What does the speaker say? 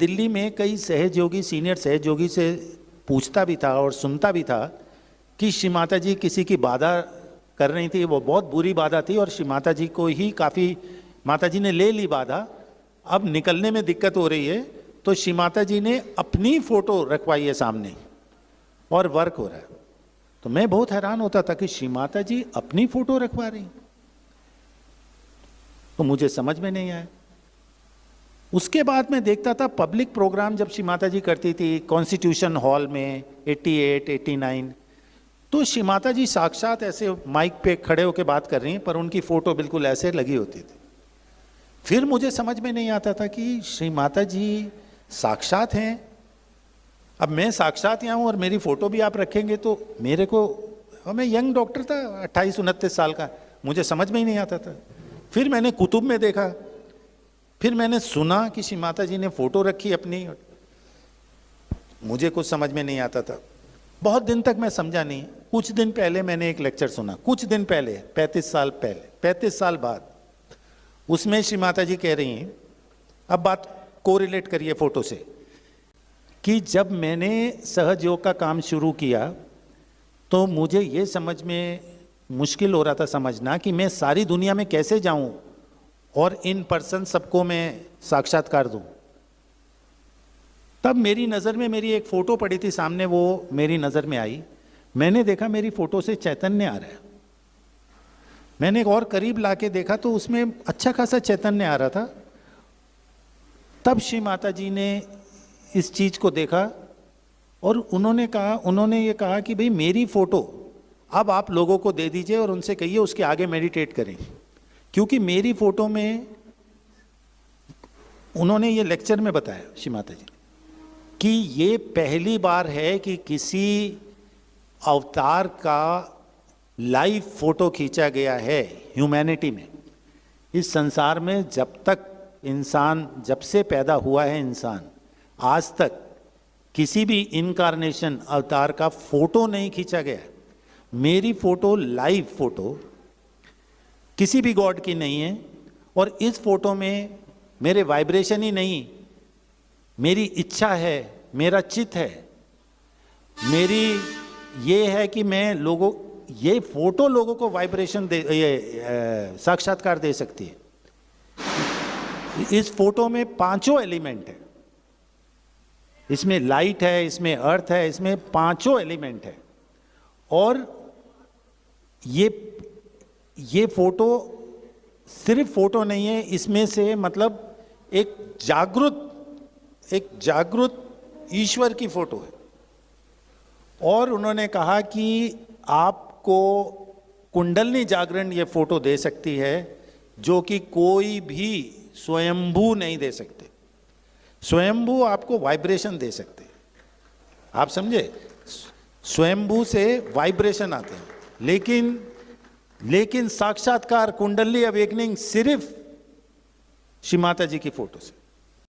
दिल्ली में कई सहयोगी, सीनियर सहयोगी से पूछता भी था और सुनता भी था कि श्री माता जी किसी की बाधा कर रही थी, वो बहुत बुरी बाधा थी और श्री माता जी को ही काफ़ी, माता जी ने ले ली बाधा, अब निकलने में दिक्कत हो रही है, तो श्री माता जी ने अपनी फोटो रखवाई है सामने और वर्क हो रहा है। तो मैं बहुत हैरान होता था कि श्री माता जी अपनी फोटो रखवा रही, तो मुझे समझ में नहीं आया। उसके बाद मैं देखता था पब्लिक प्रोग्राम जब श्री माता जी करती थी कॉन्स्टिट्यूशन हॉल में 88, 89, तो श्री माता जी साक्षात ऐसे माइक पे खड़े होकर बात कर रही हैं, पर उनकी फोटो बिल्कुल ऐसे लगी होती थी। फिर मुझे समझ में नहीं आता था कि श्री माता जी साक्षात हैं, अब मैं साक्षात यहाँ हूँ और मेरी फोटो भी आप रखेंगे तो मेरे को, और मैं यंग डॉक्टर था 28-29 साल का, मुझे समझ में ही नहीं आता था। फिर मैंने कुतुब में देखा, फिर मैंने सुना कि श्री माता जी ने फोटो रखी अपनी, मुझे कुछ समझ में नहीं आता था। बहुत दिन तक मैं समझा नहीं। कुछ दिन पहले मैंने एक लेक्चर सुना, कुछ दिन पहले, 35 साल पहले, 35 साल बाद, उसमें श्री माता जी कह रही हैं, अब बात कोरिलेट करिए फोटो से, कि जब मैंने सहयोग का काम शुरू किया तो मुझे ये समझ में मुश्किल हो रहा था समझना कि मैं सारी दुनिया में कैसे जाऊं और इन पर्सन सबको मैं साक्षात्कार दूं। तब मेरी नज़र में मेरी एक फ़ोटो पड़ी थी सामने, वो मेरी नज़र में आई, मैंने देखा मेरी फ़ोटो से चैतन्य आ रहा है। मैंने एक और करीब लाके देखा तो उसमें अच्छा खासा चैतन्य आ रहा था। तब श्री माता जी ने इस चीज़ को देखा और उन्होंने ये कहा कि भाई मेरी फ़ोटो अब आप लोगों को दे दीजिए और उनसे कहिए उसके आगे मेडिटेट करें, क्योंकि मेरी फ़ोटो में, उन्होंने ये लेक्चर में बताया श्री माता जी कि ये पहली बार है कि किसी अवतार का लाइव फोटो खींचा गया है ह्यूमैनिटी में। इस संसार में जब तक इंसान, जब से पैदा हुआ है इंसान, आज तक किसी भी इनकारनेशन अवतार का फोटो नहीं खींचा गया। मेरी फोटो, लाइव फोटो, किसी भी गॉड की नहीं है, और इस फोटो में मेरे वाइब्रेशन ही नहीं, मेरी इच्छा है, मेरा चित है, मेरी ये है कि मैं लोगों, ये फोटो लोगों को वाइब्रेशन दे, ये साक्षात्कार दे सकती है। इस फोटो में 5 एलिमेंट है, इसमें लाइट है, इसमें अर्थ है, इसमें 5 एलिमेंट है। और ये फोटो सिर्फ फोटो नहीं है, इसमें से मतलब एक जागृत ईश्वर की फोटो है। और उन्होंने कहा कि आपको कुंडलनी जागरण ये फोटो दे सकती है, जो कि कोई भी स्वयंभू नहीं दे सकते। स्वयंभू आपको वाइब्रेशन दे सकते हैं, आप समझे, स्वयंभू से वाइब्रेशन आते हैं, लेकिन साक्षात्कार, कुंडली अवेकनिंग सिर्फ श्री माता जी की फोटो से।